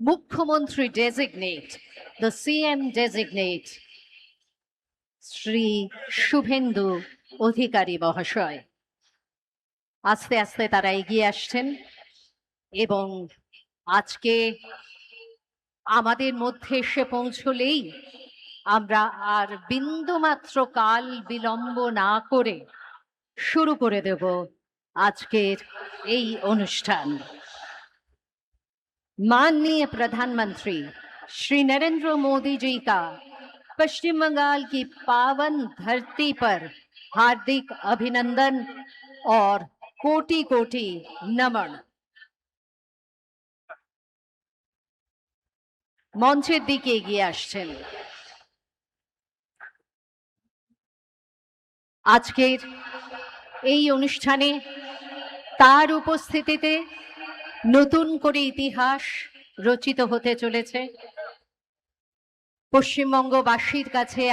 মুখ্যমন্ত্রী designate, the CM designate, Shri Suvendu Adhikari মহাশয়। আস্তে আস্তে তারা এগিয়ে আসছেন এবং আজকে আমাদের মধ্যে এসে পৌঁছলেই আমরা আর বিন্দুমাত্র কাল বিলম্ব না করে শুরু করে দেব আজকের এই অনুষ্ঠান। माननीय प्रधानमंत्री श्री नरेंद्र मोदी जी का पश्चिम बंगाल की पावन धरती पर हार्दिक अभिनंदन और कोटि कोटि नमन। মঞ্চের দিকে এগিয়ে আসছেন আজকের এই অনুষ্ঠানে তার উপস্থিতিতে নতুন করে ইতিহাস রচিত হতে চলেছে। পশ্চিমবঙ্গবাসীর কাছে